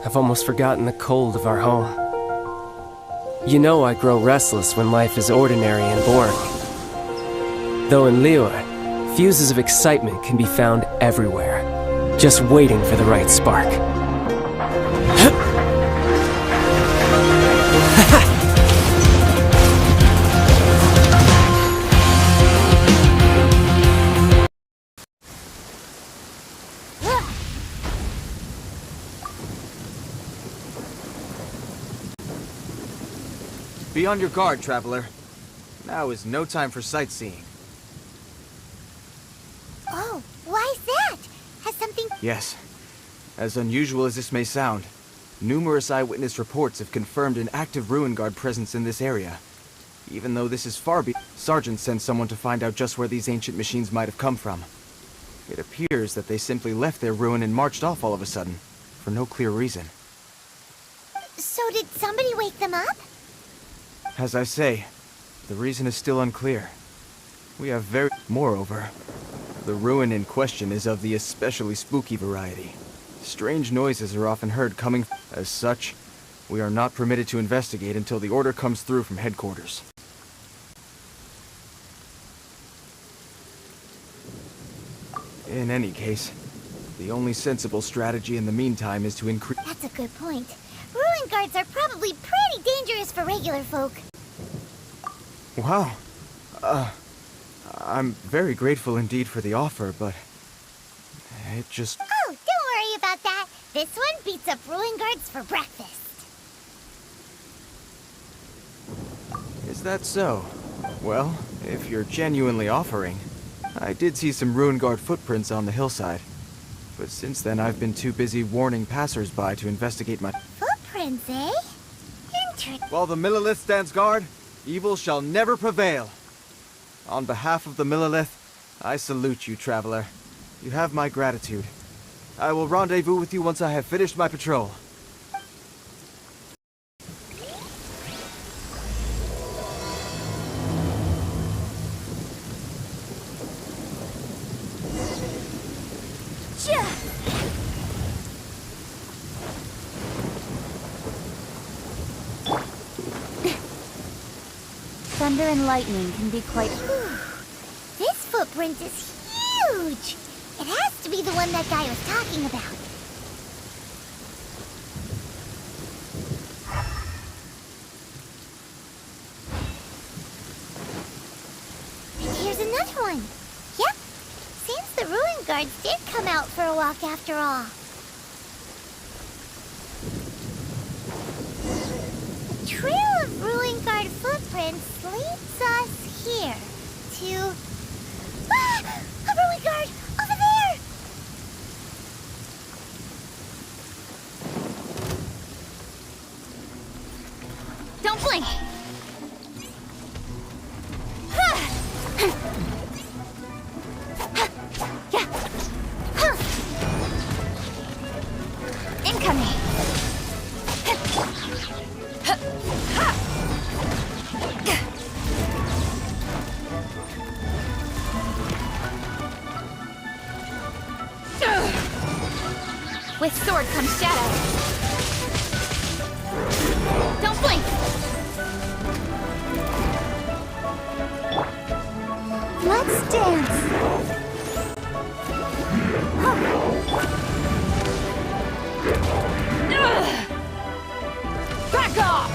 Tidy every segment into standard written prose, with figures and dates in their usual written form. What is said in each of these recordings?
I've almost forgotten the cold of our home. You know I grow restless when life is ordinary and boring. Though in Liyue, fuses of excitement can be found everywhere, just waiting for the right spark. Be on your guard, traveler. Now is no time for sightseeing. Oh, why's that? Has something... Yes. As unusual as this may sound, numerous eyewitness reports have confirmed an active Ruin Guard presence in this area. Even though this is far beyond, Sergeant sent someone to find out just where these ancient machines might have come from. It appears that they simply left their ruin and marched off all of a sudden, for no clear reason. So did somebody wake them up? As I say, the reason is still unclear. We have Moreover, the ruin in question is of the especially spooky variety. Strange noises are often heard coming. As such, we are not permitted to investigate until the order comes through from headquarters. In any case, the only sensible strategy in the meantime is to increase... That's a good point. Ruin guards are probably pretty dangerous for regular folk. Wow. I'm very grateful indeed for the offer, but... it just... Oh, don't worry about that. This one beats up ruin guards for breakfast. Is that so? Well, if you're genuinely offering... I did see some ruin guard footprints on the hillside. But since then I've been too busy warning passers-by to investigate my... Footprints, eh? Interesting. While the Millelith stands guard, evil shall never prevail. On behalf of the Millelith, I salute you, traveler. You have my gratitude. I will rendezvous with you once I have finished my patrol. Thunder and lightning can be quite... This footprint is huge! It has to be the one that guy was talking about. And here's another one. Yep. Seems the ruin guards did come out for a walk after all. The trail of ruin guard footprints leads us here to... Ah! A ruin guard! Over there! Don't blink! Incoming! With sword comes shadow. Don't blink! Let's dance! Back off!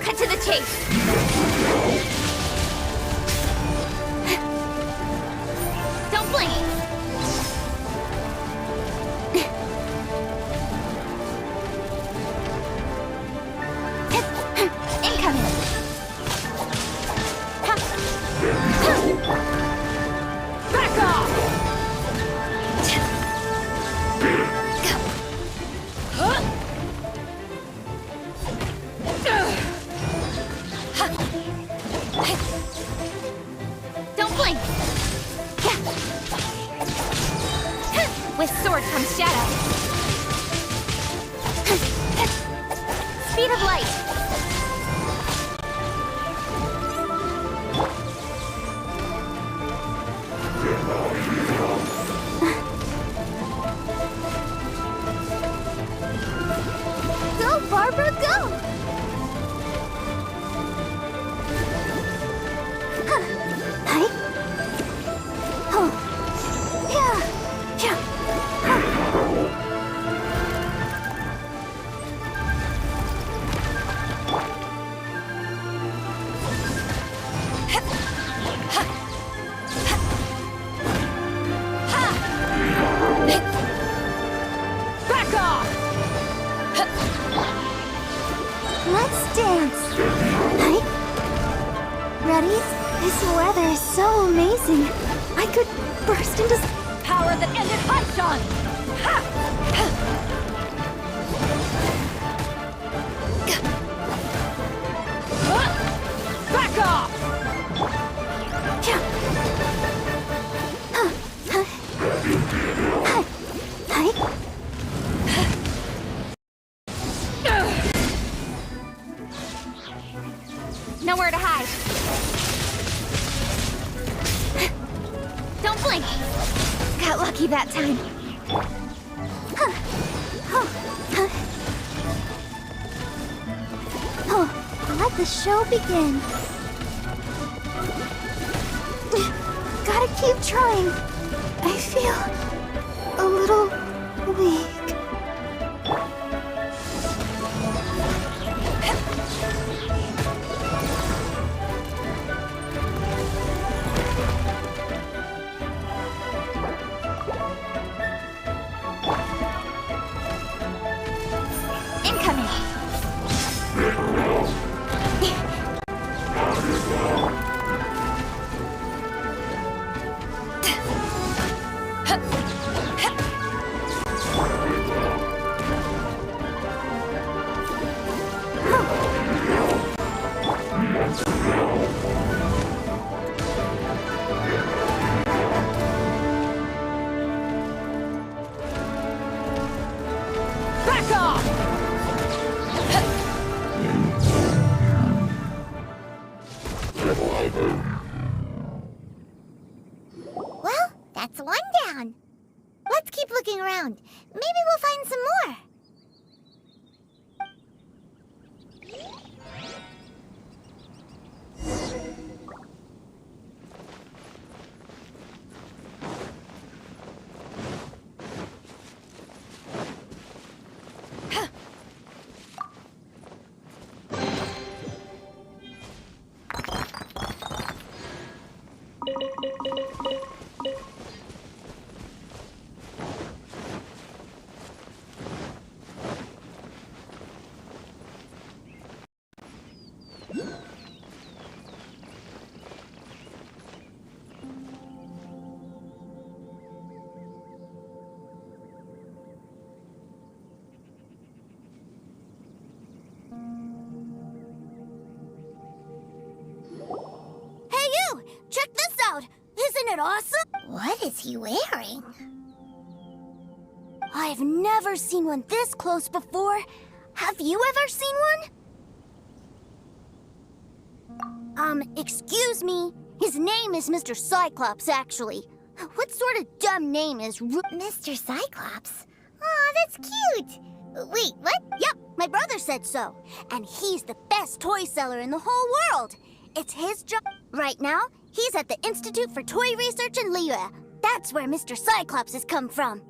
Cut to the chase. Don't blink. Incoming. Back off. Don't blink. With sword comes shadow. Speed of light. Go, Barbara, go! Hi. Oh. Yeah. Back off. Let's dance. Hi. Ready? This weather is so amazing. I could burst into... Power that ended Haishan. Back off. Hi. Nowhere to hide. Don't blink. Got lucky that time. Oh, let the show begin. Gotta keep trying. I feel a little weak. Incoming. Back off. Well, that's one down. Let's keep looking around. Maybe we'll find some more. Isn't it awesome? What is he wearing? I've never seen one this close before. Have you ever seen one? Excuse me. His name is Mr. Cyclops, actually. What sort of dumb name is Mr. Cyclops? Aw, that's cute. Wait, what? Yep, my brother said so. And he's the best toy seller in the whole world. It's his job. Right now, he's at the Institute for Toy Research in Liyue. That's where Mr. Cyclops has come from.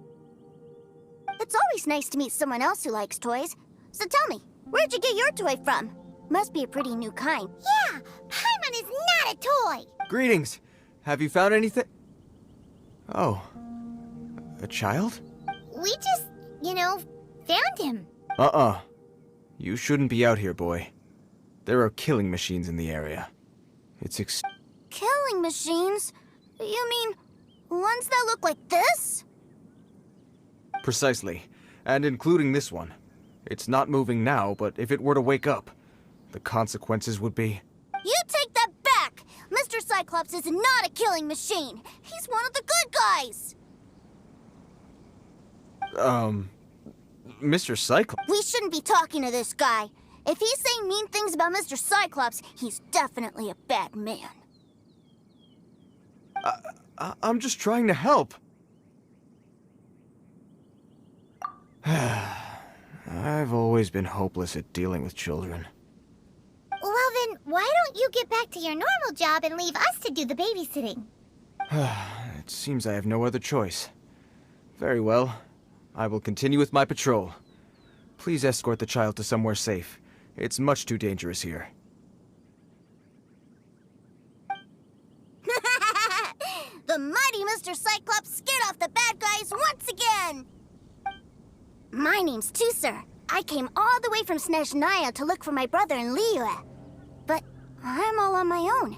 It's always nice to meet someone else who likes toys. So tell me, where'd you get your toy from? Must be a pretty new kind. Yeah, Paimon is not a toy. Greetings. Have you found anything? Oh. A child? We just, found him. You shouldn't be out here, boy. There are killing machines in the area. It's Killing machines? You mean ones that look like this? Precisely. And including this one. It's not moving now, but if it were to wake up, the consequences would be... You take that back! Mr. Cyclops is not a killing machine. He's one of the good guys. Mr. Cyclops? We shouldn't be talking to this guy. If he's saying mean things about Mr. Cyclops, he's definitely a bad man. I'm just trying to help. I've always been hopeless at dealing with children. Well then, why don't you get back to your normal job and leave us to do the babysitting? It seems I have no other choice. Very well. I will continue with my patrol. Please escort the child to somewhere safe. It's much too dangerous here. The mighty Mr. Cyclops scared off the bad guys once again! My name's Tusser. I came all the way from Snezhnaya to look for my brother in Liyue. But I'm all on my own.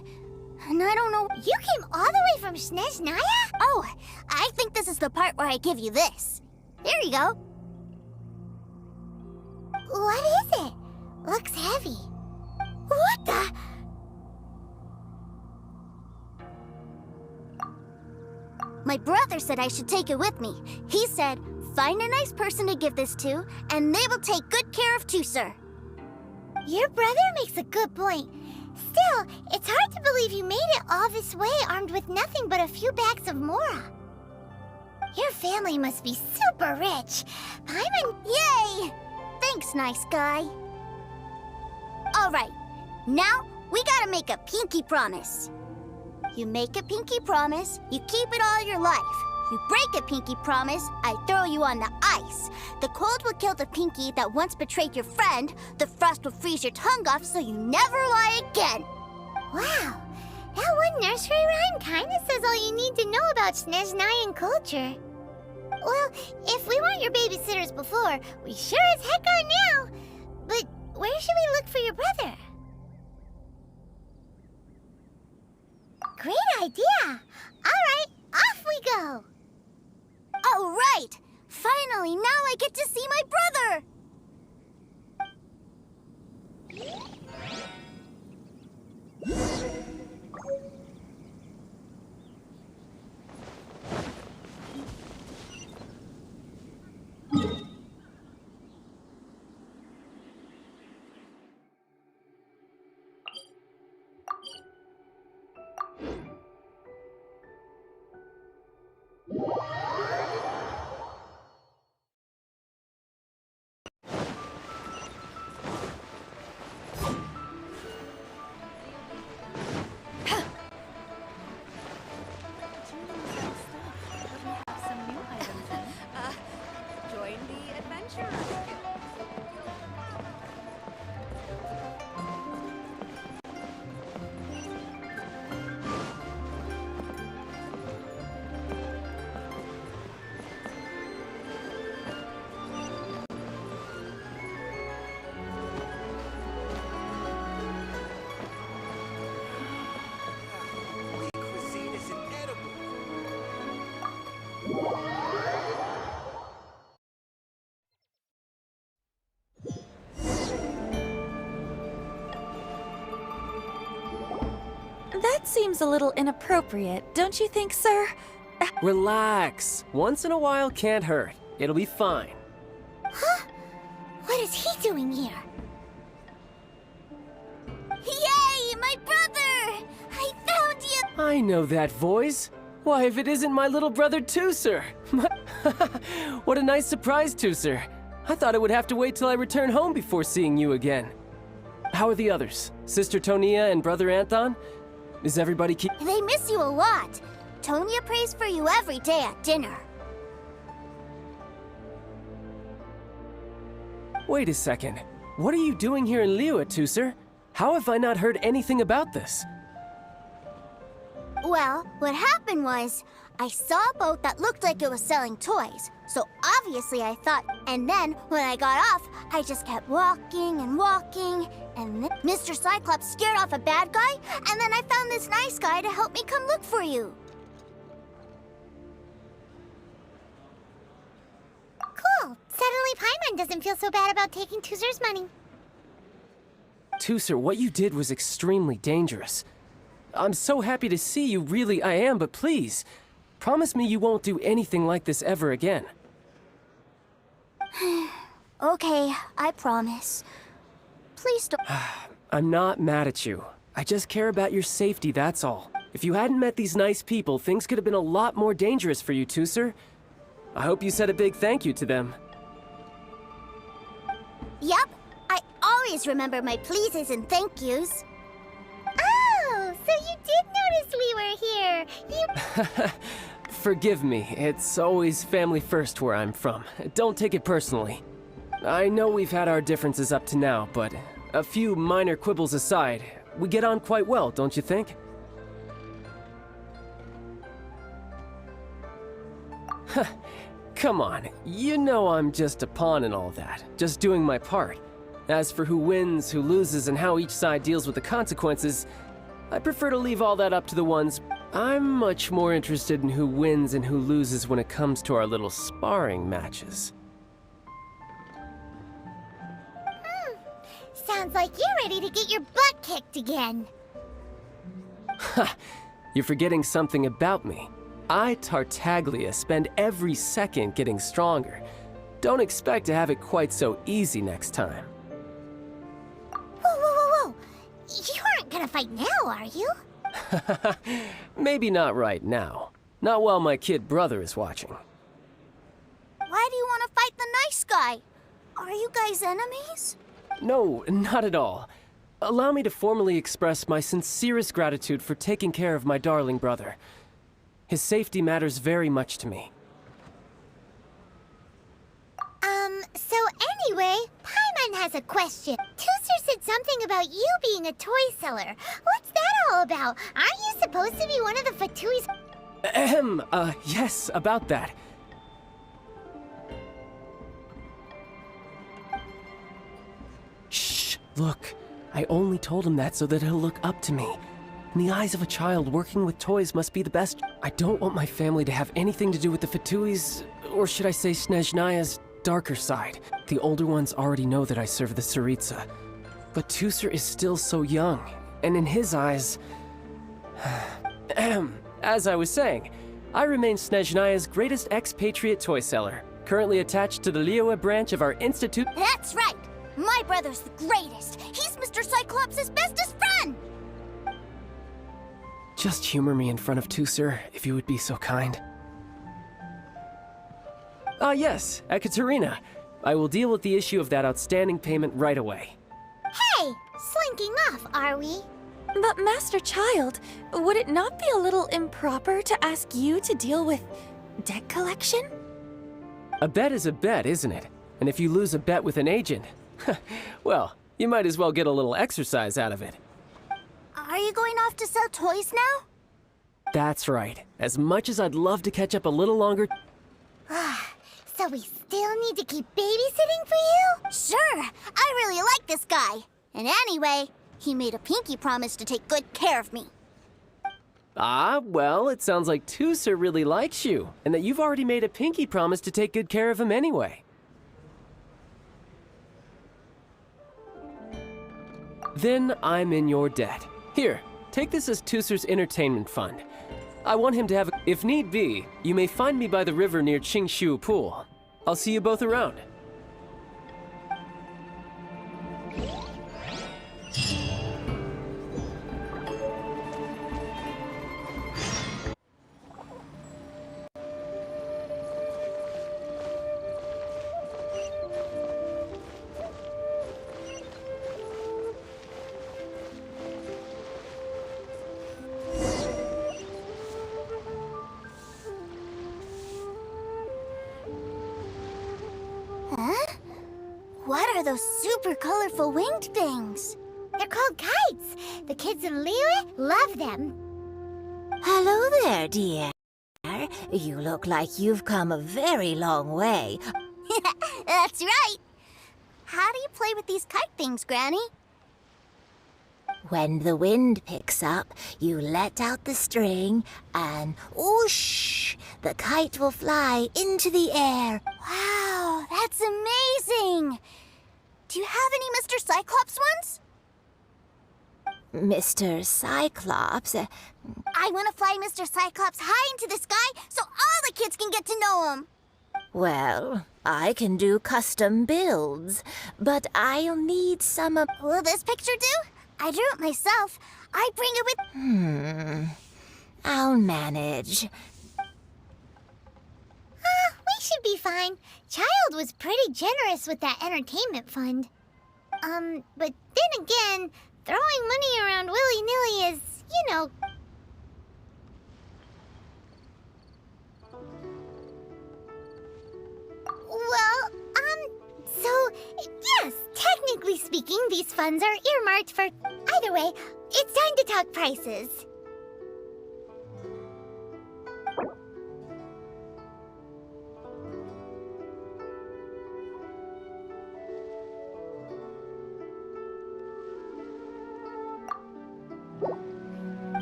And I don't know... You came all the way from Snezhnaya? Oh, I think this is the part where I give you this. Here you go. What is it? Looks heavy. What the... My brother said I should take it with me. He said, find a nice person to give this to, and they will take good care of Tusser. Your brother makes a good point. Still, it's hard to believe you made it all this way armed with nothing but a few bags of Mora. Your family must be super rich. Paimon... Yay! Thanks, nice guy. All right, now we gotta make a pinky promise. You make a pinky promise, you keep it all your life. You break a pinky promise, I throw you on the ice. The cold will kill the pinky that once betrayed your friend. The frost will freeze your tongue off so you never lie again. Wow, that one nursery rhyme kinda says all you need to know about Snezhnayan culture. Well, if we weren't your babysitters before, we sure as heck are now. But where should we look for your brother? Great idea! Alright, off we go! All right! Finally, now I get to see my brother! That seems a little inappropriate, don't you think, sir? Relax. Once in a while can't hurt. It'll be fine. Huh? What is he doing here? Yay, my brother! I found you! I know that voice. Why, if it isn't my little brother Tusser! What a nice surprise, Tusser. I thought I would have to wait till I return home before seeing you again. How are the others? Sister Tonia and Brother Anthon? Is everybody They miss you a lot. Tonia prays for you every day at dinner. Wait a second. What are you doing here in Liyue, Tusser? How have I not heard anything about this? Well, what happened was, I saw a boat that looked like it was selling toys. So obviously I thought, and then when I got off, I just kept walking and walking, and then Mr. Cyclops scared off a bad guy, and then I found this nice guy to help me come look for you. Cool. Suddenly Paimon doesn't feel so bad about taking Tusser's money. Tusser, what you did was extremely dangerous. I'm so happy to see you, really I am, but please, promise me you won't do anything like this ever again. Okay, I promise. Please don't. I'm not mad at you. I just care about your safety, that's all. If you hadn't met these nice people, things could have been a lot more dangerous for you, Tusser. I hope you said a big thank you to them. Yep, I always remember my pleases and thank yous. Oh, so you did notice we were here. Forgive me, it's always family first where I'm from. Don't take it personally. I know we've had our differences up to now, but a few minor quibbles aside, we get on quite well, don't you think? Come on, you know I'm just a pawn and all that, just doing my part. As for who wins, who loses, and how each side deals with the consequences, I prefer to leave all that up to the ones. I'm much more interested in who wins and who loses when it comes to our little sparring matches. Sounds like you're ready to get your butt kicked again. Ha! You're forgetting something about me. I, Tartaglia, spend every second getting stronger. Don't expect to have it quite so easy next time. Whoa. You aren't gonna fight now, are you? Maybe not right now. Not while my kid brother is watching. Why do you want to fight the nice guy? Are you guys enemies? No, not at all. Allow me to formally express my sincerest gratitude for taking care of my darling brother. His safety matters very much to me. So anyway, Paimon has a question. Tusser said something about you being a toy seller. What's that all about? Aren't you supposed to be one of the Fatui's? Yes, about that. Shh, look. I only told him that so that he'll look up to me. In the eyes of a child, working with toys must be the best. I don't want my family to have anything to do with the Fatui's, or should I say Snezhnaya's, darker side. The older ones already know that I serve the Tsaritsa. But Tusser is still so young, and in his eyes... As I was saying, I remain Snezhnaya's greatest expatriate toy seller, currently attached to the Liyue branch of our institute. That's right! My brother's the greatest! He's Mr. Cyclops' bestest friend! Just humor me in front of Tusser, if you would be so kind. Ah yes, Ekaterina. I will deal with the issue of that outstanding payment right away. Hey, slinking off, are we? But Master Childe, would it not be a little improper to ask you to deal with debt collection? A bet is a bet, isn't it? And if you lose a bet with an agent, well, you might as well get a little exercise out of it. Are you going off to sell toys now? That's right. As much as I'd love to catch up a little longer... So we still need to keep babysitting for you? Sure! I really like this guy. And anyway, he made a pinky promise to take good care of me. Ah, well, it sounds like Tusser really likes you, and that you've already made a pinky promise to take good care of him anyway. Then I'm in your debt. Here, take this as Tusser's entertainment fund. I want him to have, if need be, you may find me by the river near Qingshu Pool. I'll see you both around. What are those super colorful winged things? They're called kites. The kids in Liyue love them. Hello there, dear. You look like you've come a very long way. That's right. How do you play with these kite things, Granny? When the wind picks up, you let out the string and whoosh, the kite will fly into the air. Wow, that's amazing! Do you have any Mr. Cyclops ones? Mr. Cyclops, I want to fly Mr. Cyclops high into the sky so all the kids can get to know him. well, I can do custom builds, but I'll need some of... Will this picture do? I drew it myself. I bring it with... I'll manage. We should be fine. Child was pretty generous with that entertainment fund. But then again, throwing money around willy-nilly is, you know... Well, so, yes, technically speaking, these funds are earmarked for... Either way, it's time to talk prices.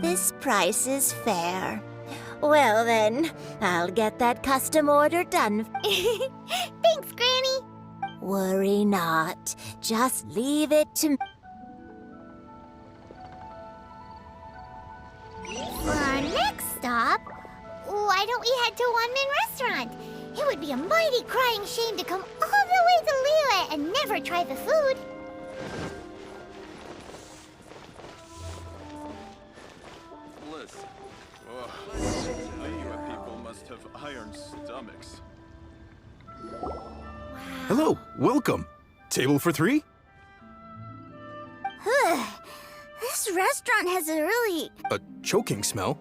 This price is fair. Well then, I'll get that custom order done. Thanks, Granny. Worry not. Just leave it to me. For our next stop, why don't we head to One-Man Restaurant? It would be a mighty crying shame to come all the way to Liyue and never try the food. Listen. Liyue people must have iron stomachs. Hello, welcome. Table for three? This restaurant has a really... A choking smell?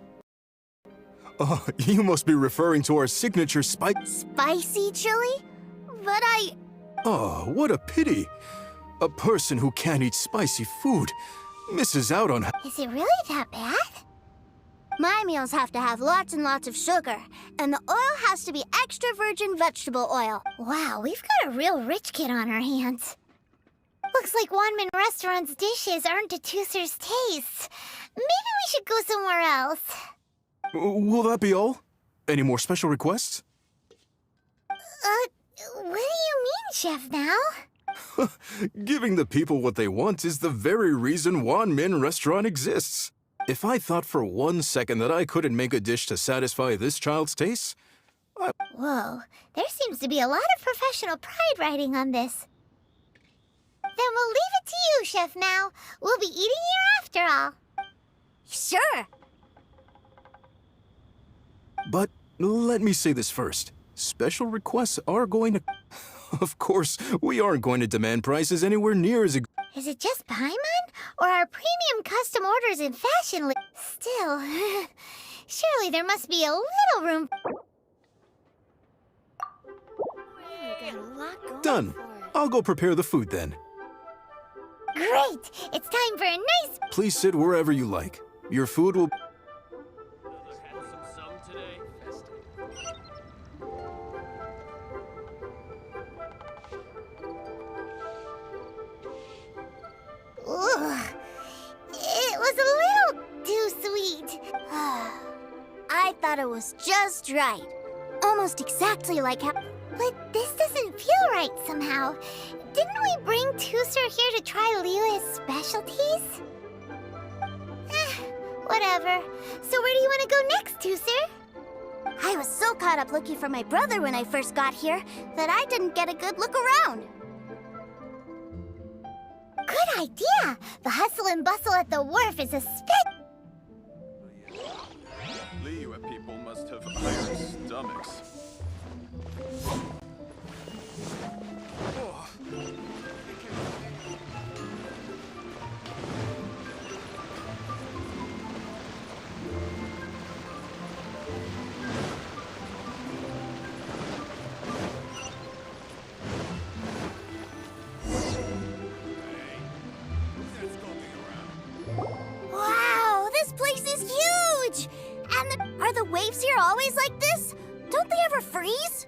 Oh, you must be referring to our signature spicy chili? But Oh, what a pity. A person who can't eat spicy food misses out on... Is it really that bad? My meals have to have lots and lots of sugar, and the oil has to be extra virgin vegetable oil. Wow, we've got a real rich kid on our hands. Looks like One-Man Restaurant's dishes aren't to Tooser's taste. Maybe we should go somewhere else. Will that be all? Any more special requests? What do you mean, Chef now? Giving the people what they want is the very reason One-Man Restaurant exists. If I thought for 1 second that I couldn't make a dish to satisfy this child's taste, Whoa, there seems to be a lot of professional pride riding on this. Then we'll leave it to you, Chef Mao. We'll be eating here after all. Sure. But let me say this first. Special requests are going to... Of course, we aren't going to demand prices anywhere near as... Is it just Paimon? Or are premium custom orders in fashion Still, surely there must be a little room... Done. I'll go prepare the food then. Great! It's time for a nice... Please sit wherever you like. Your food will... Ugh. It was a little too sweet. I thought it was just right. Almost exactly like how... But this doesn't feel right somehow. Didn't we bring Tooser here to try Liyue's specialties? Whatever. So where do you want to go next, Tooser? I was so caught up looking for my brother when I first got here that I didn't get a good look around. Good idea! The hustle and bustle at the wharf is a Liyue people must have iron stomachs. Wow, this place is huge! And are the waves here always like this? Don't they ever freeze?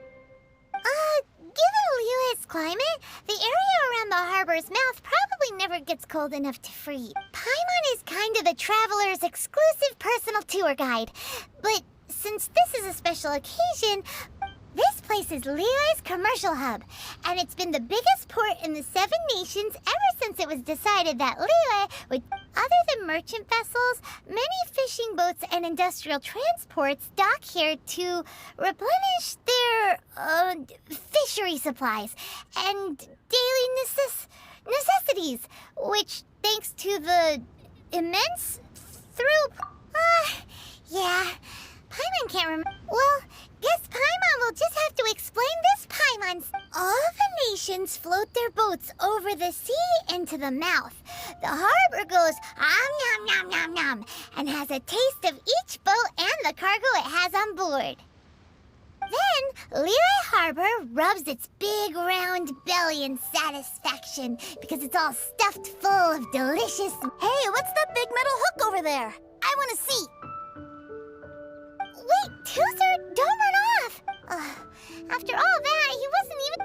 Given Liyue's climate, the area around the harbor's mouth probably never gets cold enough to freeze. Paimon is kind of the traveler's exclusive personal tour guide. But since this is a special occasion, this place is Liyue's commercial hub, and it's been the biggest port in the Seven Nations ever since it was decided that Liyue would... Other than merchant vessels, many fishing boats and industrial transports dock here to replenish their, fishery supplies and daily necessities, which, thanks to the immense yeah, Paimon can't remember. Well, guess Paimon will just have to explain this, Paimon. All the nations float their boats over the sea into the mouth. The harbor goes nom nom nom nom and has a taste of each boat and the cargo it has on board. Then, Liyue Harbor rubs its big round belly in satisfaction because it's all stuffed full of delicious... Hey, what's that big metal hook over there? I want to see. Wait, Tooser, don't run off! After all that, he wasn't even...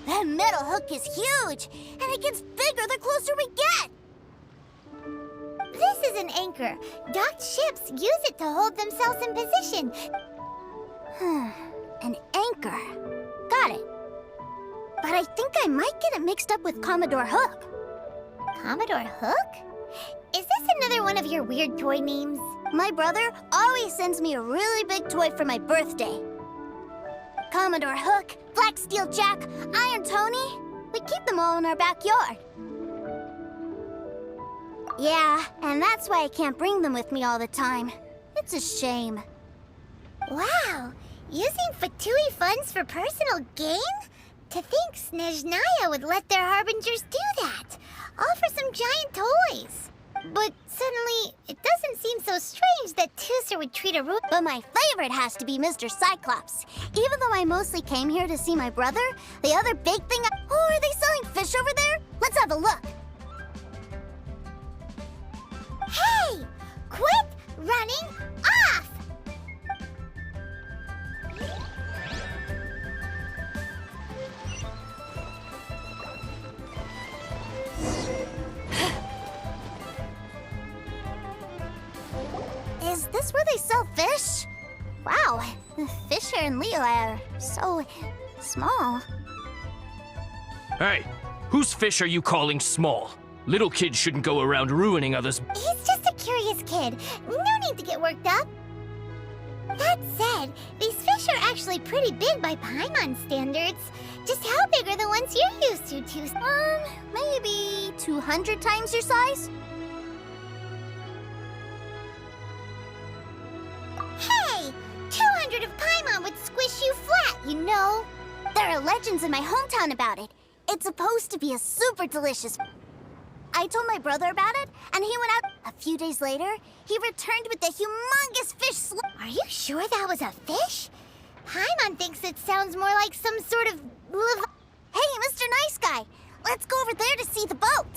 That metal hook is huge, and it gets bigger the closer we get. This is an anchor. Docked ships use it to hold themselves in position. An anchor. Got it. But I think I might get it mixed up with Commodore Hook. Commodore Hook? Is this another one of your weird toy names? My brother always sends me a really big toy for my birthday. Commodore Hook, Black Steel Jack, Iron Tony. We keep them all in our backyard. Yeah, and that's why I can't bring them with me all the time. It's a shame. Wow! Using Fatui funds for personal gain? To think Snezhnaya would let their harbingers do that! All for some giant toys! But suddenly, it doesn't seem so strange that Tooser would treat a root... But my favorite has to be Mr. Cyclops. Even though I mostly came here to see my brother, the other big thing... Oh, are they selling fish over there? Let's have a look. Hey! Quit running off! Is this where they sell fish? Wow, the fish here in Liyue are so small. Hey, whose fish are you calling small? Little kids shouldn't go around ruining others. He's just a curious kid. No need to get worked up. That said, these fish are actually pretty big by Paimon standards. Just how big are the ones you're used to, Tooser? Maybe 200 times your size? Hey! 200 of Paimon would squish you flat, you know. There are legends in my hometown about it. It's supposed to be a super delicious... I told my brother about it, and he went out. A few days later, he returned with a humongous fish Are you sure that was a fish? Paimon thinks it sounds more like some sort of... Hey, Mr. Nice Guy, let's go over there to see the boat.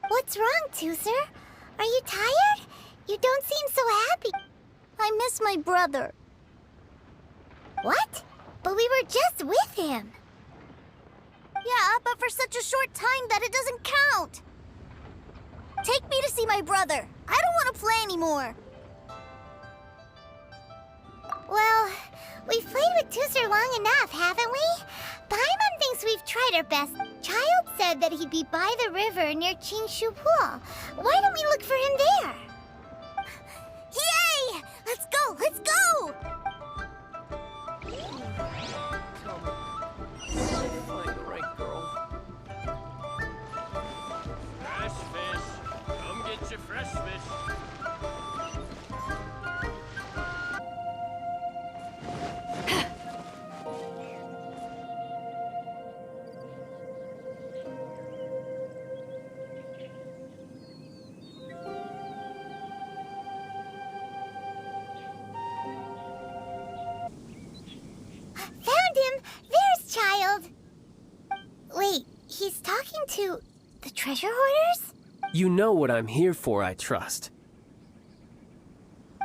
What's wrong, Tooser? Are you tired? You don't seem so happy. I miss my brother. What? But we were just with him. Yeah, but for such a short time that it doesn't count. Take me to see my brother. I don't want to play anymore. Well, we've played with Tooser long enough, haven't we? Paimon thinks we've tried our best. Childe said that he'd be by the river near Qingshu Pool. Why don't we look for him there? Yay! Let's go! Let's go! Find the right girl. Fresh fish. Come get your fresh fish. To the treasure hoarders? You know what I'm here for, I trust.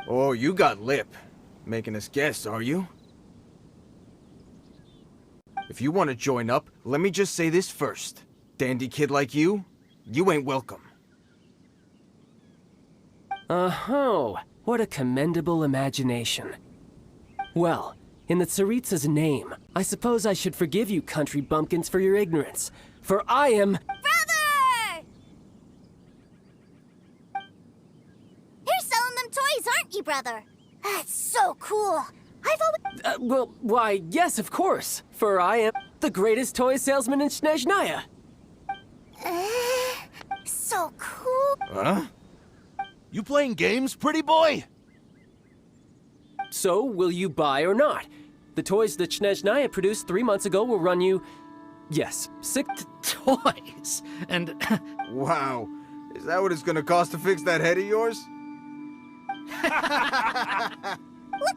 Oh, you got lip. Making us guess, are you? If you want to join up, let me just say this first. Dandy kid like you ain't welcome. Oh, what a commendable imagination. Well, in the Tsaritsa's name, I suppose I should forgive you country bumpkins for your ignorance, for I am— Brother! You're selling them toys, aren't you, brother? That's so cool. I've always— well, why, yes, of course, for I am the greatest toy salesman in Snezhnaya. So cool. Huh? You playing games, pretty boy? So, will you buy or not? The toys that Snezhnaya produced 3 months ago will run you, yes, Toys? And Wow. Is that what it's gonna cost to fix that head of yours? Look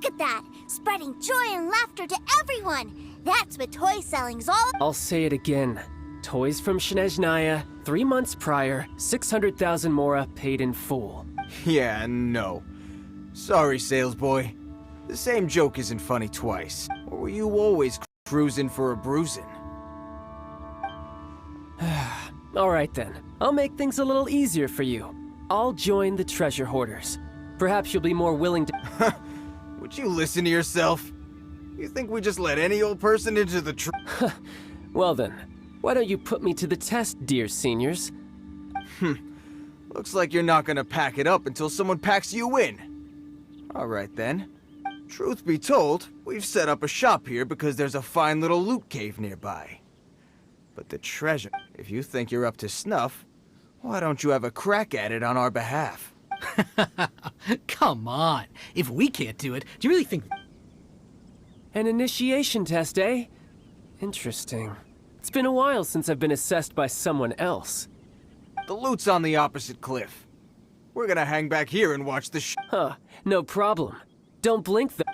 at that! Spreading joy and laughter to everyone! That's what toy selling's all— I'll say it again. Toys from Snezhnaya, 3 months prior, 600,000 mora paid in full. Yeah, no. Sorry, sales boy. The same joke isn't funny twice. Or were you always cruising for a bruising? Alright then, I'll make things a little easier for you. I'll join the treasure hoarders. Perhaps you'll be more willing to— Would you listen to yourself? You think we just let any old person into the Well then, why don't you put me to the test, dear seniors? Looks like you're not gonna pack it up until someone packs you in. Alright then. Truth be told, we've set up a shop here because there's a fine little loot cave nearby. But the treasure, if you think you're up to snuff, why don't you have a crack at it on our behalf? come on. If we can't do it, do you really think... An initiation test, eh? Interesting. It's been a while since I've been assessed by someone else. The loot's on the opposite cliff. We're gonna hang back here and watch the Huh, no problem. Don't blink though.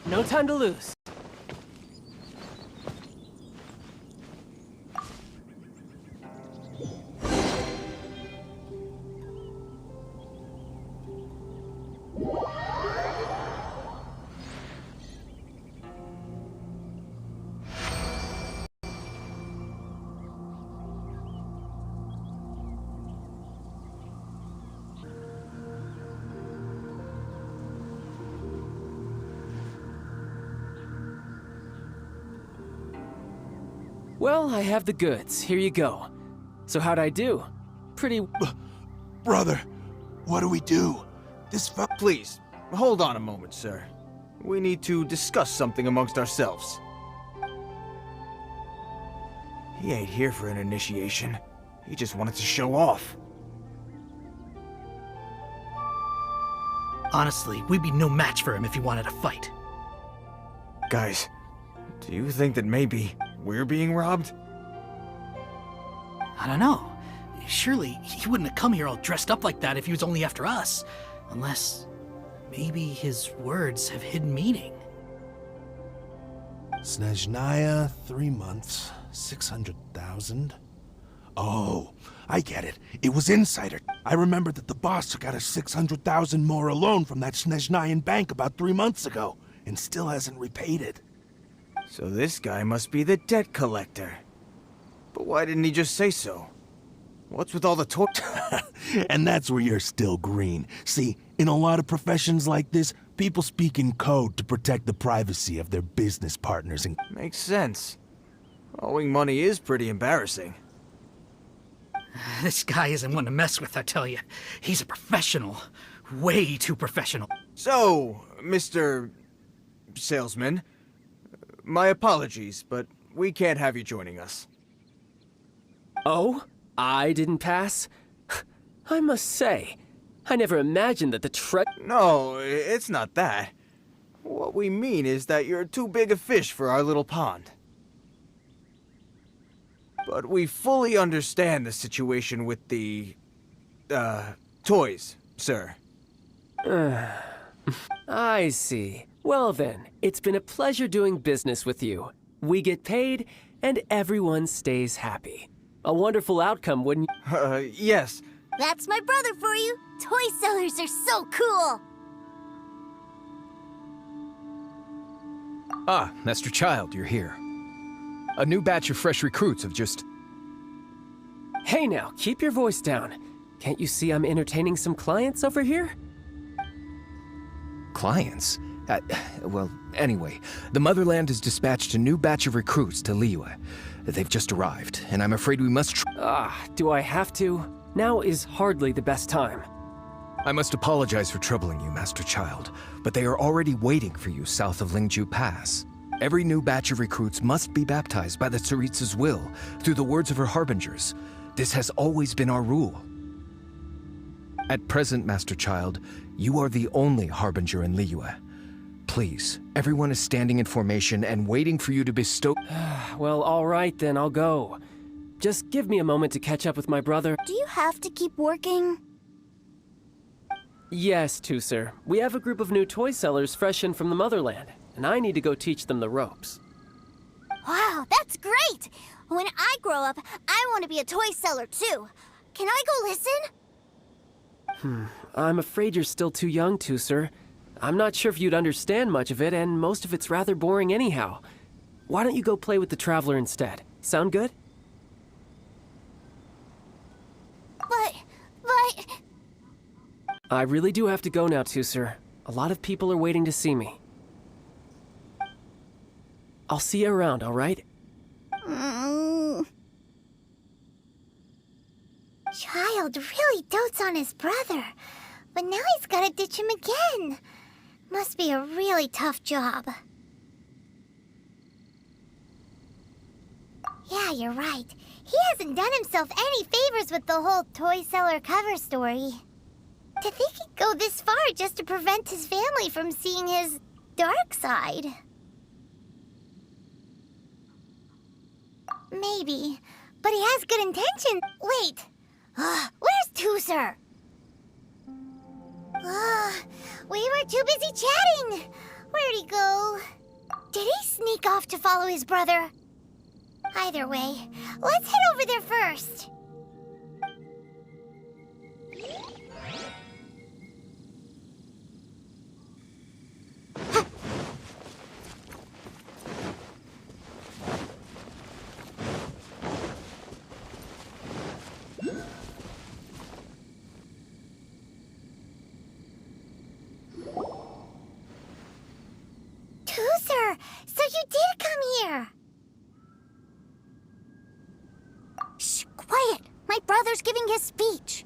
No time to lose. Well, I have the goods. Here you go. So how'd I do? Pretty... Brother, what do we do? This Please, hold on a moment, sir. We need to discuss something amongst ourselves. He ain't here for an initiation. He just wanted to show off. Honestly, we'd be no match for him if he wanted to fight. Guys, do you think that maybe we're being robbed? I don't know. Surely, he wouldn't have come here all dressed up like that if he was only after us. Unless, maybe his words have hidden meaning. Snezhnaya, 3 months, 600,000. Oh, I get it. It was insider. I remember that the boss took out a 600,000 more loan from that Snezhnayan bank about 3 months ago, and still hasn't repaid it. So this guy must be the debt collector. But why didn't he just say so? What's with all the toys? And that's where you're still green. See, in a lot of professions like this, people speak in code to protect the privacy of their business partners and... Makes sense. Owing money is pretty embarrassing. This guy isn't one to mess with, I tell you. He's a professional. Way too professional. So, Mr. Salesman, my apologies, but we can't have you joining us. Oh? I didn't pass? I must say, I never imagined that the No, it's not that. What we mean is that you're too big a fish for our little pond. But we fully understand the situation with the, toys, sir. I see. Well then, it's been a pleasure doing business with you. We get paid, and everyone stays happy. A wonderful outcome, wouldn't you? Yes. That's my brother for you. Toy sellers are so cool. Ah, Master Childe, you're here. A new batch of fresh recruits have just... Hey now, keep your voice down. Can't you see I'm entertaining some clients over here? Clients? Well, anyway, the Motherland has dispatched a new batch of recruits to Liyue. They've just arrived, and I'm afraid we must do I have to? Now is hardly the best time. I must apologize for troubling you, Master Childe, but they are already waiting for you south of Lingju Pass. Every new batch of recruits must be baptized by the Tsaritsa's will, through the words of her harbingers. This has always been our rule. At present, Master Childe, you are the only harbinger in Liyue. Please, everyone is standing in formation and waiting for you to bestow— Well, all right then, I'll go. Just give me a moment to catch up with my brother. Do you have to keep working? Yes, Tusser. We have a group of new toy sellers fresh in from the Motherland, and I need to go teach them the ropes. Wow, that's great! When I grow up, I want to be a toy seller too. Can I go listen? I'm afraid you're still too young, Tusser. I'm not sure if you'd understand much of it, and most of it's rather boring anyhow. Why don't you go play with the Traveler instead? Sound good? But... I really do have to go now, Tusser. A lot of people are waiting to see me. I'll see you around, all right? Childe really dotes on his brother, but now he's gotta ditch him again. Must be a really tough job. Yeah, you're right. He hasn't done himself any favors with the whole toy seller cover story. To think he'd go this far just to prevent his family from seeing his dark side. Maybe, but he has good intention. Wait, where's Tusser? We were too busy chatting. Where'd he go? Did he sneak off to follow his brother? Either way, let's head over there first. Tusser, so you did come here. Shh, quiet. My brother's giving his speech.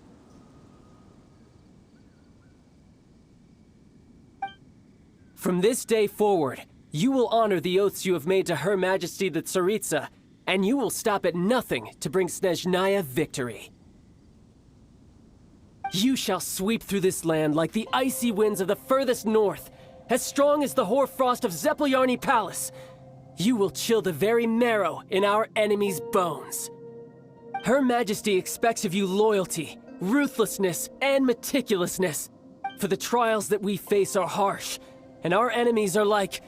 From this day forward, you will honor the oaths you have made to Her Majesty the Tsaritsa, and you will stop at nothing to bring Snezhnaya victory. You shall sweep through this land like the icy winds of the furthest north, as strong as the hoarfrost of Zeppeljärni Palace. You will chill the very marrow in our enemies' bones. Her Majesty expects of you loyalty, ruthlessness, and meticulousness. For the trials that we face are harsh, and our enemies are like...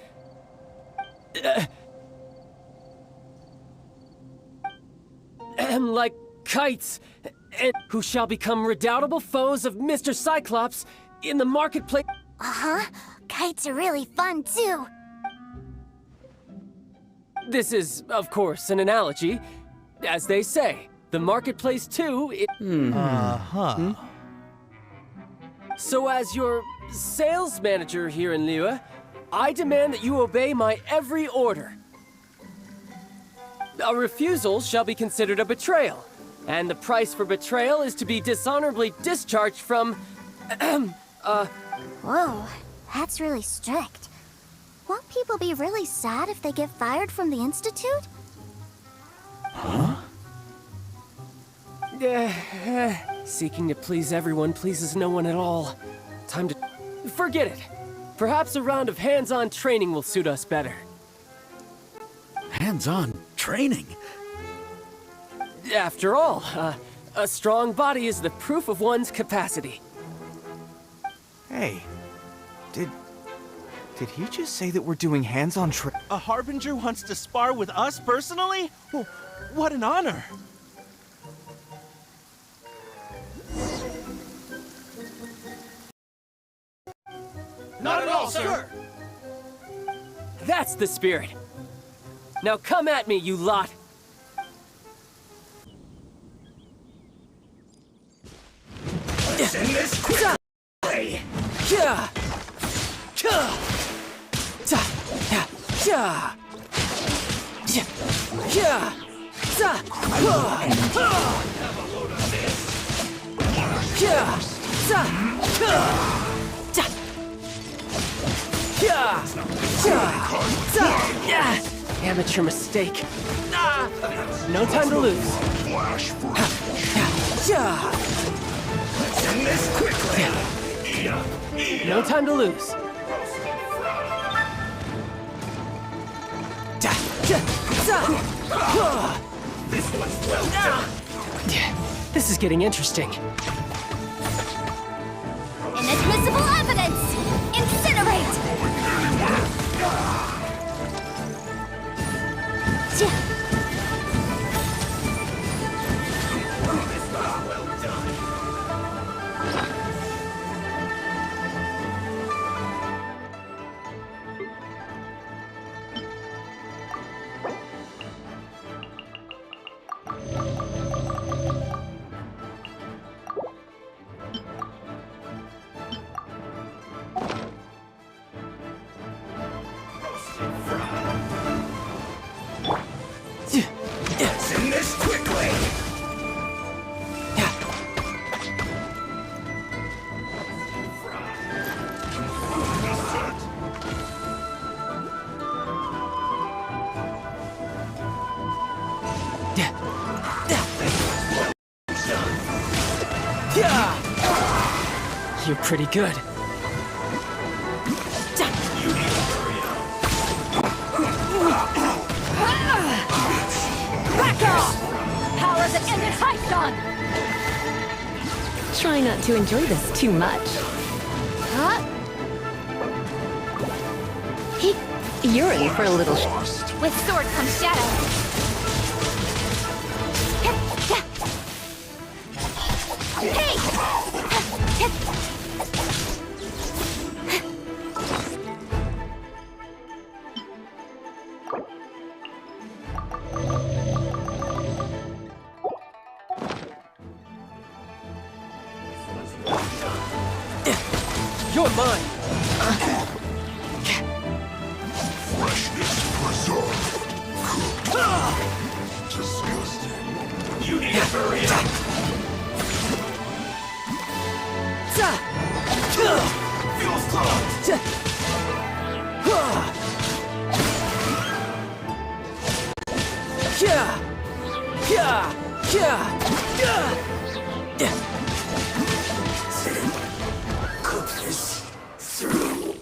like kites, and who shall become redoubtable foes of Mr. Cyclops in the marketplace. Uh-huh. Kites are really fun, too. This is, of course, an analogy. As they say, the marketplace too. So as your sales manager here in Liyue, I demand that you obey my every order. A refusal shall be considered a betrayal, and the price for betrayal is to be dishonorably discharged from, Whoa, that's really strict. Won't people be really sad if they get fired from the Institute? Seeking to please everyone pleases no one at all. Time to... Forget it. Perhaps a round of hands-on training will suit us better. Hands-on training? After all, a strong body is the proof of one's capacity. Hey, did he just say that we're doing hands-on A Harbinger wants to spar with us personally? Well, what an honor! Not at all, sir! That's the spirit! Now come at me, you lot! Send this quickly! Amateur mistake. No time to lose. Send this quickly! No time to lose. This one's well done! This is getting interesting. Inadmissible evidence! Incinerate! Send this quickly! You're pretty good. Back off! Power that ended Hython! Try not to enjoy this too much. Huh? You're in for a little... With sword comes shadow. Hey! You're mine! Freshness preserved. Disgusting. You need to hurry up. Feels close. Cook this through.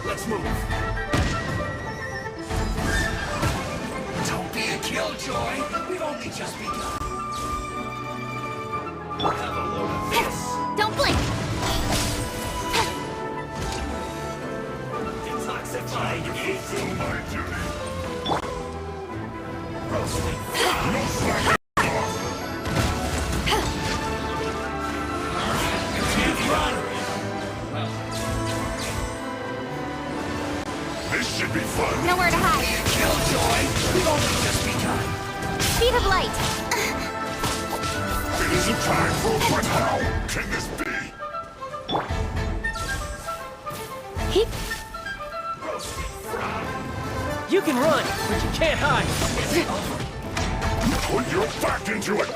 Let's move. Don't be a killjoy. We've only just begun. Have a load of this. Don't blink! Detoxifying aging. My duty. This should be fun. Nowhere to hide. Killjoy, we've only just begun. Speed of light. It isn't time for what? How can this be? You can run, but you can't hide. Put your back into it.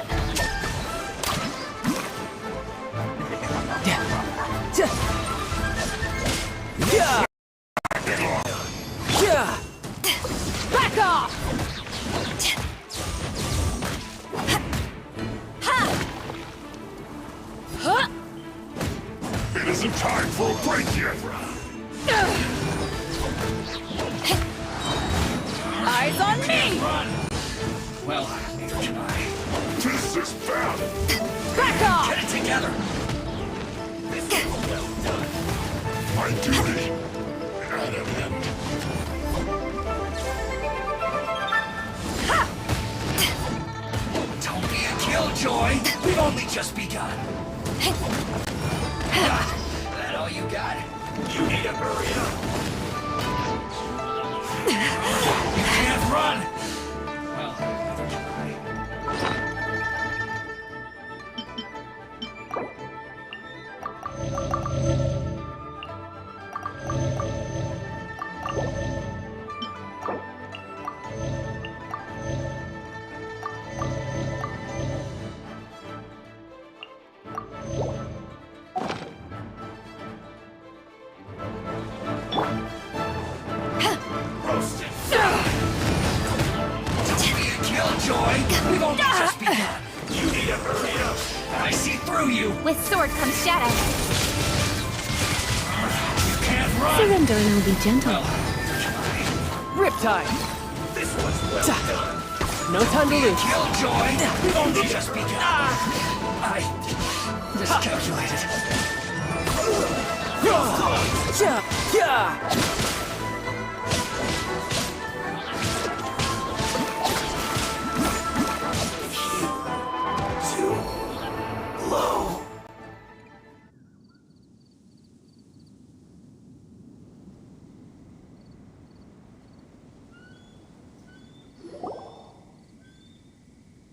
Yeah. Yeah. Back off! It isn't time for a break yet. Eyes on me! Well, neither can I. This is bad. Back off! Get it together. This is well done. My duty at an end. Don't be a killjoy. We've only just begun. That all you got? You need to hurry up. You can't run. Well, neither can Roasted. Don't be a killjoy. We've only just begun. You need to hurry up. I see through you. With sword comes shadow. You can't run. Surrender and I'll be gentle. Riptide. This one's well done. No time to lose. Killjoy. We've only just begun. I miscalculated. Yeah. Yeah. Too low.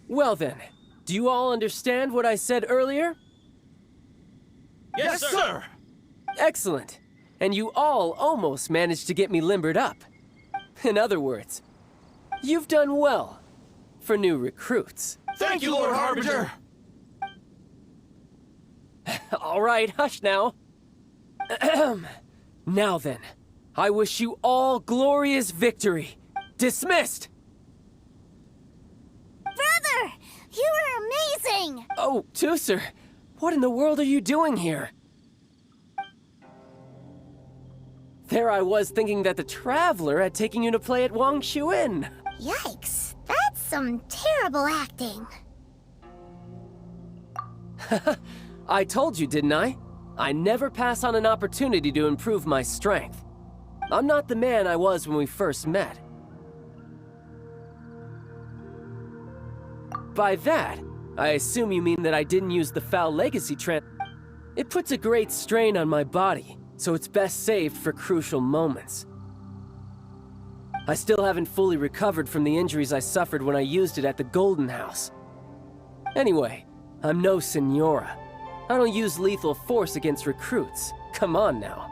Well then, do you all understand what I said earlier? Yes, sir. Excellent. And you all almost managed to get me limbered up. In other words, you've done well for new recruits. Thank you, Lord Harbinger. All right, hush now. Now then, I wish you all glorious victory. Dismissed! Brother! You are amazing! Oh, Tooser, what in the world are you doing here? There I was thinking that the Traveler had taken you to play at Wang Inn. Yikes. That's some terrible acting. I told you, didn't I? I never pass on an opportunity to improve my strength. I'm not the man I was when we first met. By that, I assume you mean that I didn't use the Foul Legacy It puts a great strain on my body, so it's best saved for crucial moments. I still haven't fully recovered from the injuries I suffered when I used it at the Golden House. Anyway, I'm no Senora. I don't use lethal force against recruits. Come on now.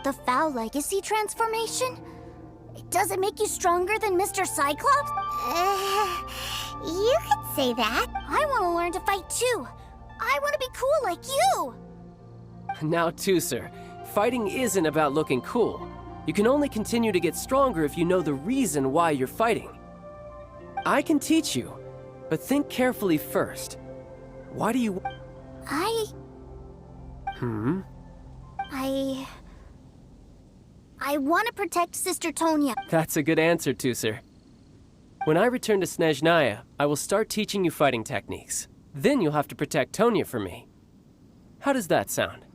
The Foul Legacy transformation? Does it make you stronger than Mr. Cyclops? You could say that. I want to learn to fight too. I want to be cool like you. Now, Tooser, fighting isn't about looking cool. You can only continue to get stronger if you know the reason why you're fighting. I can teach you, but think carefully first. Why do you... I want to protect Sister Tonya. That's a good answer, Tooser. When I return to Snezhnaya, I will start teaching you fighting techniques. Then you'll have to protect Tonya for me. How does that sound?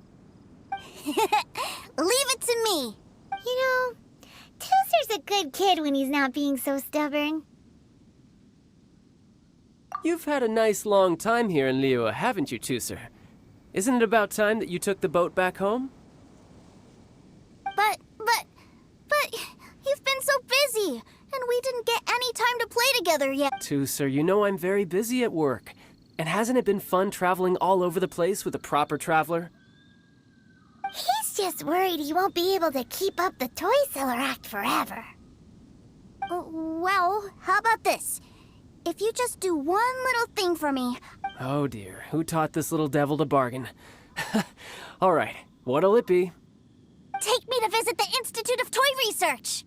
Leave it to me. You know, Tooser's a good kid when he's not being so stubborn. You've had a nice long time here in Liyue, haven't you, Tusser? Isn't it about time that you took the boat back home? But, you've been so busy, and we didn't get any time to play together yet. Tusser, you know I'm very busy at work. And hasn't it been fun traveling all over the place with a proper traveler? He's just worried he won't be able to keep up the toy seller act forever. Well, how about this? If you just do one little thing for me. Oh dear, who taught this little devil to bargain? All right, what'll it be? Take me to visit the Institute of Toy Research!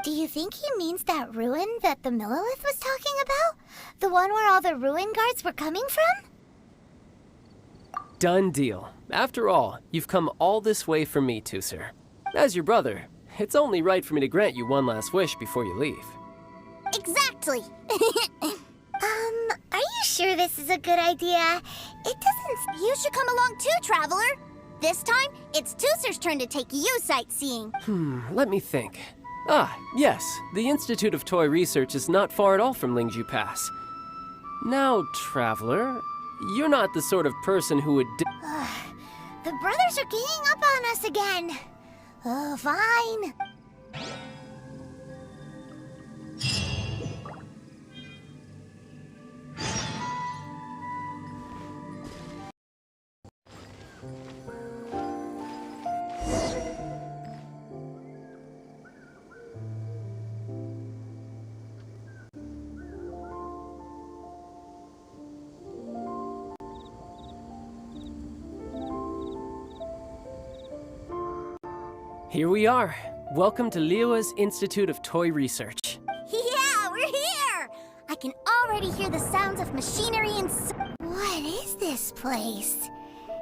Do you think he means that ruin that the Millilith was talking about? The one where all the ruin guards were coming from? Done deal. After all, you've come all this way for me, Tusser. As your brother, it's only right for me to grant you one last wish before you leave. Exactly! Are you sure this is a good idea? It doesn't... You should come along too, Traveler! This time, it's Tusser's turn to take you sightseeing. Let me think. Ah, yes, the Institute of Toy Research is not far at all from Lingju Pass. Now, Traveler, you're not the sort of person who would The brothers are ganging up on us again. Oh, fine. Here we are. Welcome to Liyue's Institute of Toy Research. Yeah, we're here! I can already hear the sounds of machinery and... What is this place?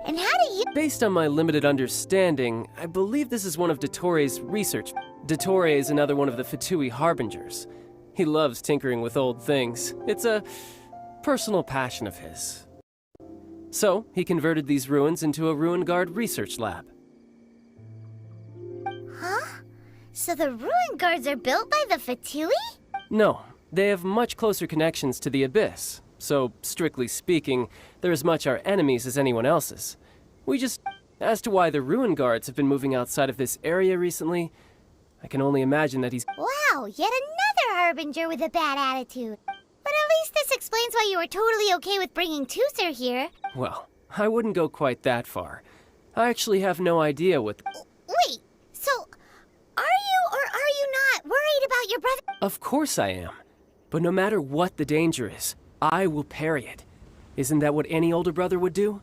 And how do you... Based on my limited understanding, I believe this is one of Dottoro's research. Dottore is another one of the Fatui Harbingers. He loves tinkering with old things. It's a personal passion of his. So, he converted these ruins into a Ruin Guard research lab. Huh? So the ruin guards are built by the Fatui? No, they have much closer connections to the Abyss. So, strictly speaking, they're as much our enemies as anyone else's. We just... As to why the Ruin Guards have been moving outside of this area recently, I can only imagine that he's... Wow, yet another Harbinger with a bad attitude. But at least this explains why you were totally okay with bringing Tusser here. Well, I wouldn't go quite that far. I actually have no idea what... Wait, so... Are you or are you not worried about your brother? Of course I am. But no matter what the danger is, I will parry it. Isn't that what any older brother would do?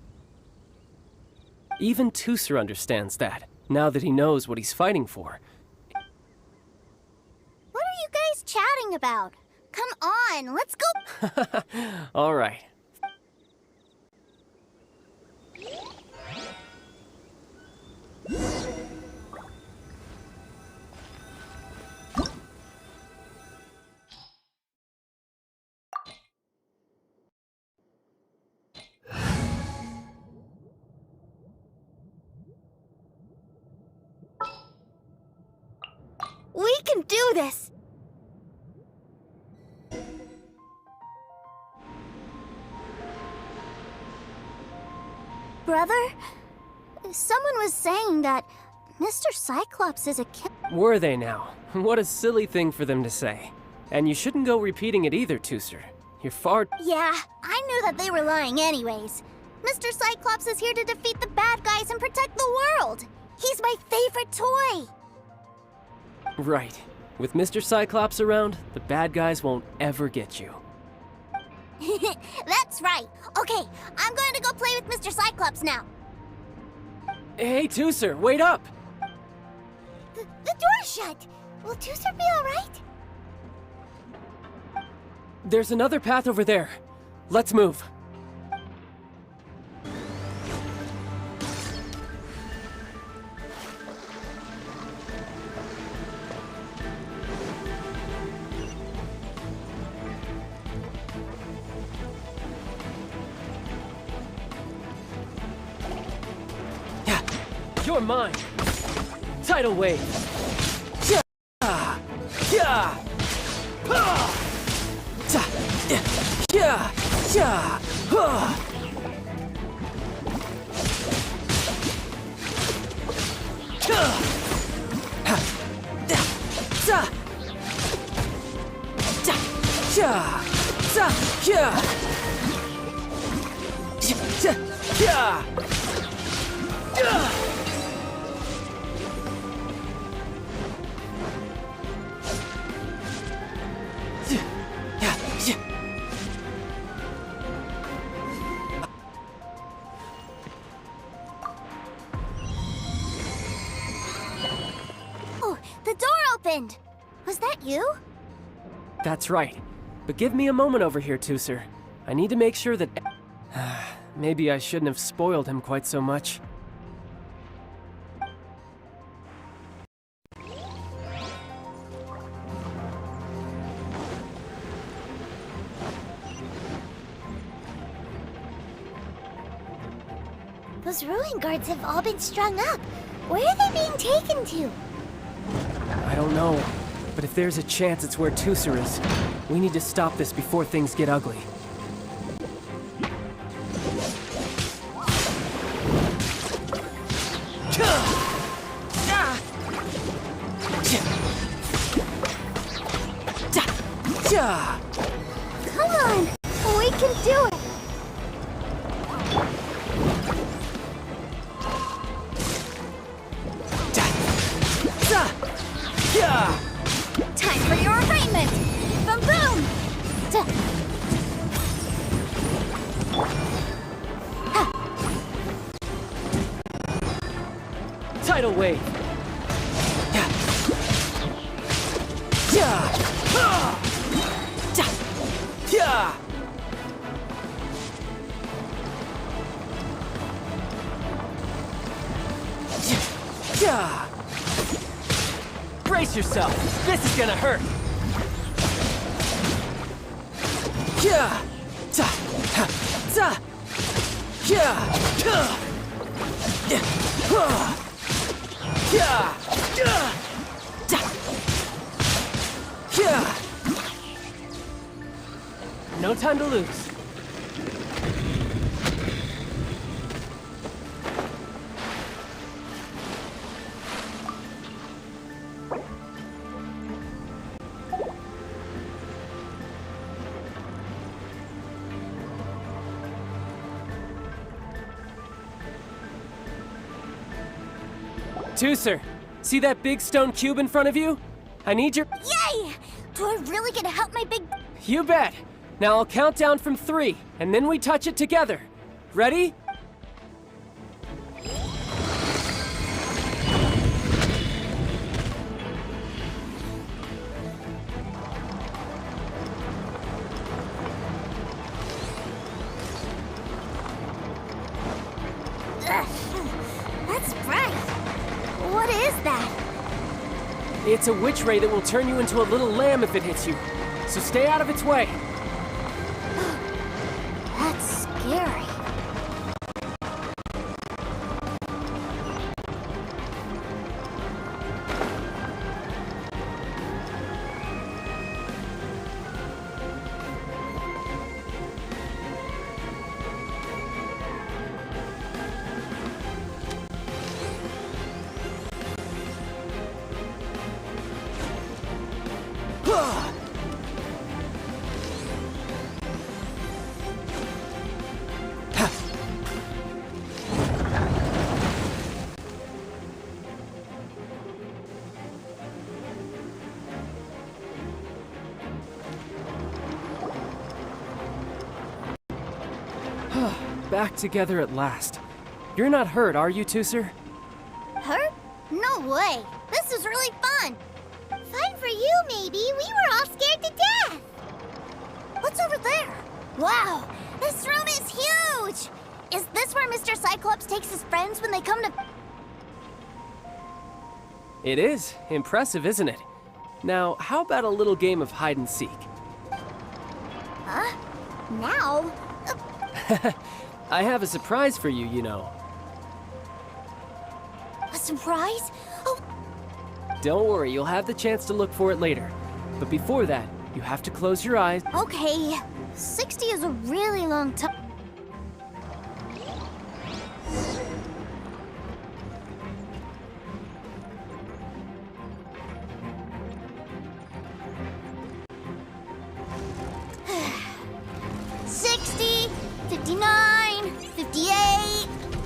Even Tusser understands that, now that he knows what he's fighting for. What are you guys chatting about? Come on, let's go! All right. We can do this! Brother, someone was saying that Mr. Cyclops is a kid. Were they now? What a silly thing for them to say. And you shouldn't go repeating it either, Tusser. You're far... Yeah, I knew that they were lying anyways. Mr. Cyclops is here to defeat the bad guys and protect the world. He's my favorite toy. Right. With Mr. Cyclops around, the bad guys won't ever get you. That's right. Okay, I'm going to go play with Mr. Cyclops now. Hey, Tusser, wait up! The door's shut. Will Tusser be all right? There's another path over there. Let's move. You're mine. Tidal wave. Yeah. Yeah. Oh, the door opened! Was that you? That's right. But give me a moment over here, Tooser. I need to make sure that... Maybe I shouldn't have spoiled him quite so much. Those ruin guards have all been strung up. Where are they being taken to? I don't know. But if there's a chance it's where Tooser is, we need to stop this before things get ugly. Come on! We can do it! Time for your arraignment! Boom boom! Tidal wave! Brace yourself! This is gonna hurt! No time to lose. Tooser, see that big stone cube in front of you? I need your... Yay! Do I really get to help my big... You bet! Now I'll count down from 3, and then we touch it together. Ready? That's bright. What is that? It's a witch ray that will turn you into a little lamb if it hits you. So stay out of its way. That's scary. Back together at last. You're not hurt, are you, Tooser? Hurt? No way. This is really fun. Fun for you, maybe. We were all scared to death. What's over there? Wow, this room is huge. Is this where Mr. Cyclops takes his friends when they come to... It is. Impressive, isn't it? Now, how about a little game of hide and seek? Huh? Now? I have a surprise for you, you know. A surprise? Oh, Don't worry, you'll have the chance to look for it later. But before that, you have to close your eyes. okay. 60 is a really long time.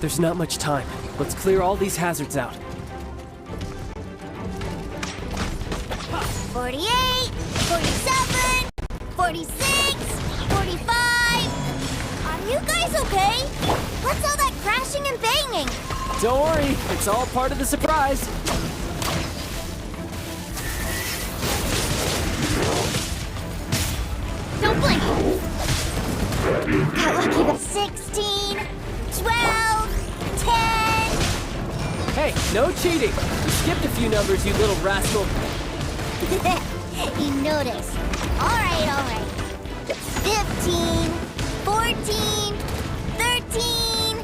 There's not much time. Let's clear all these hazards out. 48, 47, 46, 45. Are you guys okay? What's all that crashing and banging? Don't worry, it's all part of the surprise. Don't blink. Got lucky with 16, 12, 10. Hey, no cheating. You skipped a few numbers, you little rascal. You noticed. All right. 15, 14, 13.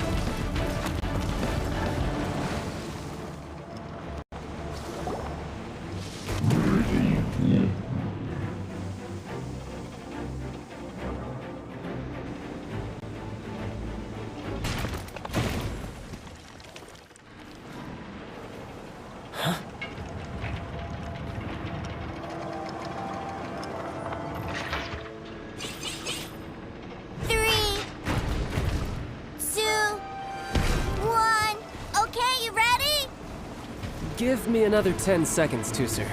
Give me another 10 seconds, Tooser.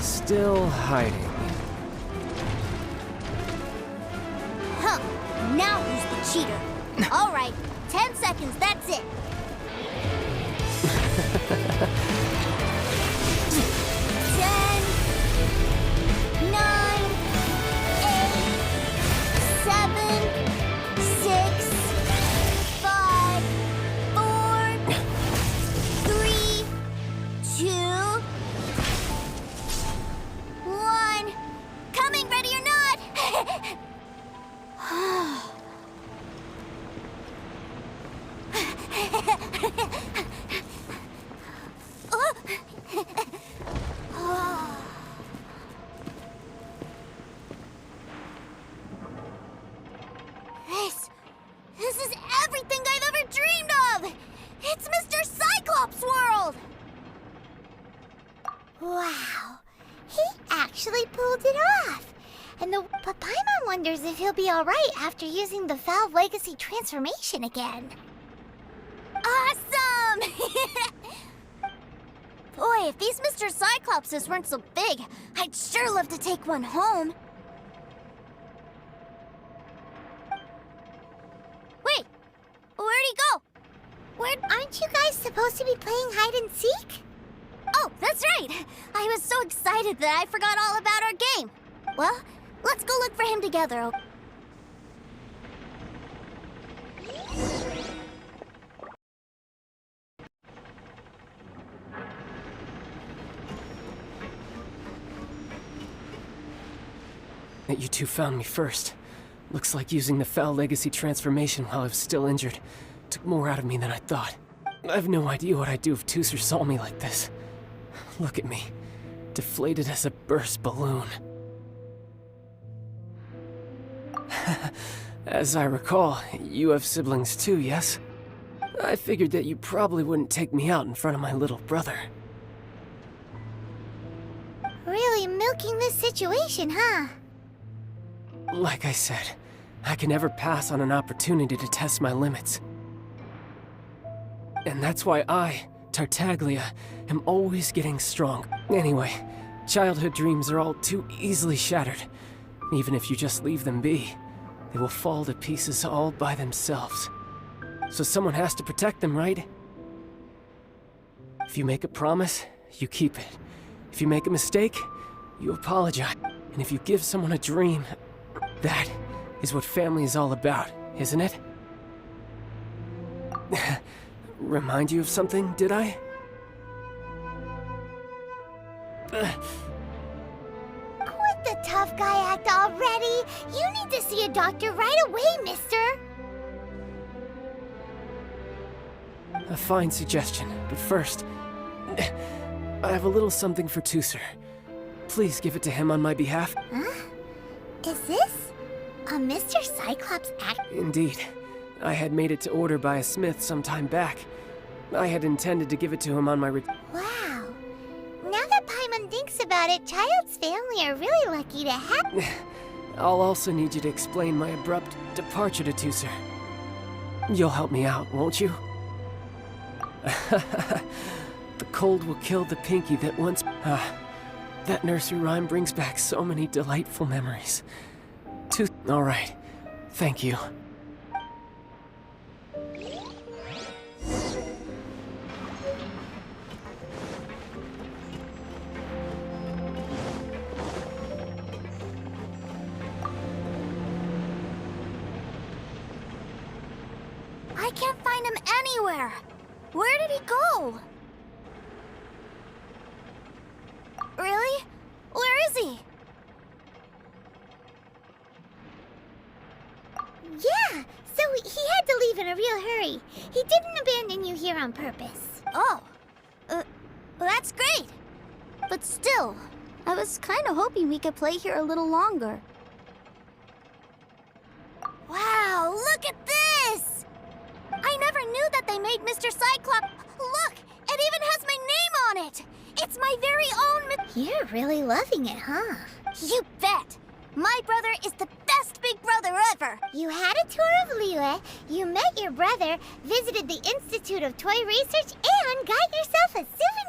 Still hiding. Huh. Now who's the cheater? All right, 10 seconds, that's it. 10, 9, 8, 7, 6, 5, 4, 3, 2, 1. Coming, ready or not? This is everything I've ever dreamed of! It's Mr. Cyclops' world! Wow, he actually pulled it off. And the Papaimon wonders if he'll be alright after using the Valve Legacy transformation again. Awesome! Boy, if these Mr. Cyclopses weren't so big, I'd sure love to take one home. Wait, where'd he go? Aren't you guys supposed to be playing hide and seek? Oh, that's right! I was so excited that I forgot all about our game. Well, let's go look for him together. That you two found me first. Looks like using the Foul Legacy transformation while I was still injured took more out of me than I thought. I have no idea what I'd do if Tooser saw me like this. Look at me, deflated as a burst balloon. As I recall, you have siblings too, yes? I figured that you probably wouldn't take me out in front of my little brother. Really milking this situation, huh? Like I said, I can never pass on an opportunity to test my limits. And that's why I, Tartaglia, am always getting strong. Anyway, childhood dreams are all too easily shattered. Even if you just leave them be, they will fall to pieces all by themselves. So someone has to protect them, right? If you make a promise, you keep it. If you make a mistake, you apologize. And if you give someone a dream, that is what family is all about, isn't it? Remind you of something, did I? Quit the tough guy act already! You need to see a doctor right away, mister! A fine suggestion, but first, I have a little something for Tooser. Please give it to him on my behalf. Huh? Is this Mr. Cyclops Indeed. I had made it to order by a smith some time back. I had intended to give it to him on my Wow. Now that Paimon thinks about it, Childe's family are really lucky to have... I'll also need you to explain my abrupt departure to Teucer. You'll help me out, won't you? The cold will kill the pinky that once... that nursery rhyme brings back so many delightful memories. All right. Thank you. I can't find him anywhere. Where did he go? Really? Where is he? Yeah, so he had to leave in a real hurry. He didn't abandon you here on purpose. Oh. That's great. But still, I was kind of hoping we could play here a little longer. Wow, look at this! I never knew that they made Mr. Cyclops... Look! It even has my name on it! It's my very own... You're really loving it, huh? You bet! My brother is the best big brother ever! You had a tour of Liyue, you met your brother, visited the Institute of Toy Research, and got yourself a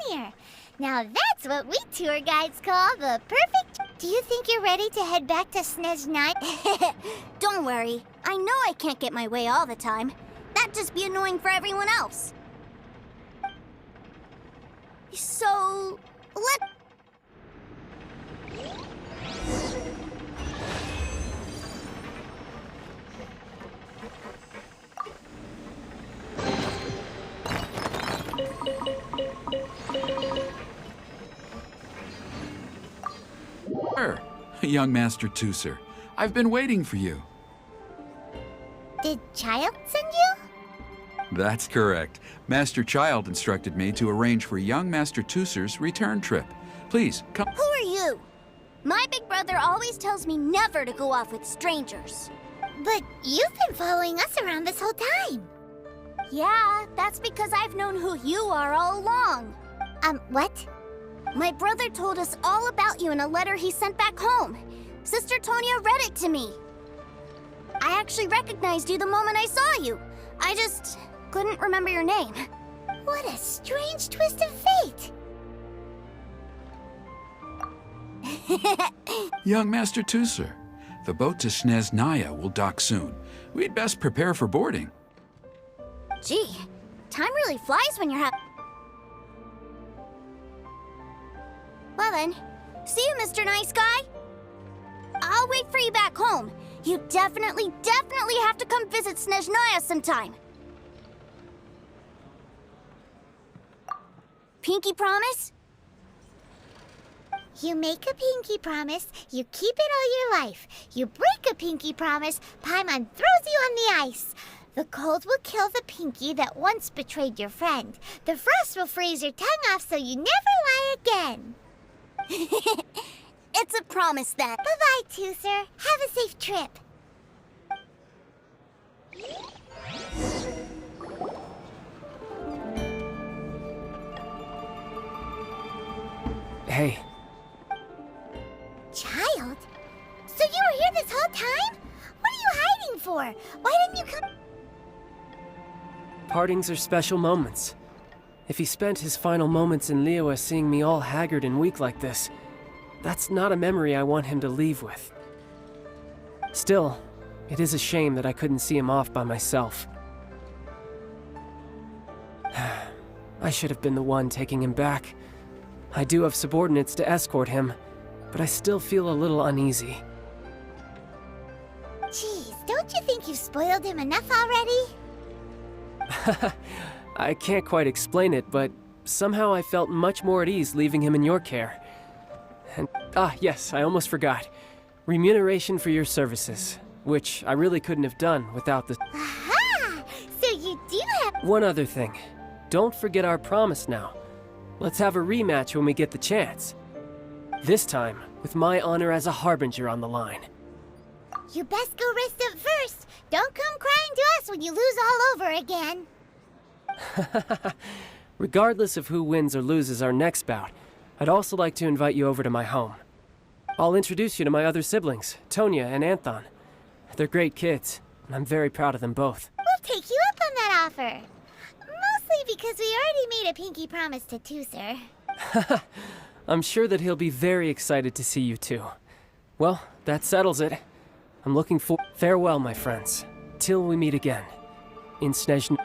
souvenir! Now that's what we tour guides call the perfect... Do you think you're ready to head back to Snezhnaya? Don't worry. I know I can't get my way all the time. That'd just be annoying for everyone else. So... Young Master Teucer, I've been waiting for you. Did Childe send you? That's correct. Master Childe instructed me to arrange for young Master Teucer's return trip. Please, come. Who are you? My big brother always tells me never to go off with strangers. But you've been following us around this whole time. Yeah, that's because I've known who you are all along. What? My brother told us all about you in a letter he sent back home. Sister Tonya read it to me. I actually recognized you the moment I saw you. I just couldn't remember your name. What a strange twist of fate. Young Master Teucer, the boat to Snezhnaya will dock soon. We'd best prepare for boarding. Gee, time really flies when you're happy. Well then, see you, Mr. Nice Guy. I'll wait for you back home. You definitely have to come visit Snezhnaya sometime. Pinky promise? You make a pinky promise, you keep it all your life. You break a pinky promise, Paimon throws you on the ice. The cold will kill the pinky that once betrayed your friend. The frost will freeze your tongue off so you never lie again. It's a promise then. Bye-bye, Teucer. Have a safe trip. Hey. Childe? So you were here this whole time? What are you hiding for? Why didn't you come? Partings are special moments. If he spent his final moments in Liyue seeing me all haggard and weak like this, that's not a memory I want him to leave with. Still, it is a shame that I couldn't see him off by myself. I should have been the one taking him back. I do have subordinates to escort him, but I still feel a little uneasy. Geez, don't you think you've spoiled him enough already? I can't quite explain it, but somehow I felt much more at ease leaving him in your care. And, yes, I almost forgot. Remuneration for your services, which I really couldn't have done without the... Aha! So you do have... One other thing. Don't forget our promise now. Let's have a rematch when we get the chance. This time, with my honor as a harbinger on the line. You best go rest up first. Don't come crying to us when you lose all over again. Regardless of who wins or loses our next bout, I'd also like to invite you over to my home. I'll introduce you to my other siblings, Tonya and Anthon. They're great kids, and I'm very proud of them both. We'll take you up on that offer. Mostly because we already made a pinky promise to Tooser. I'm sure that he'll be very excited to see you too. Well, that settles it. I'm looking for— Farewell, my friends. Till we meet again. In Snezhny.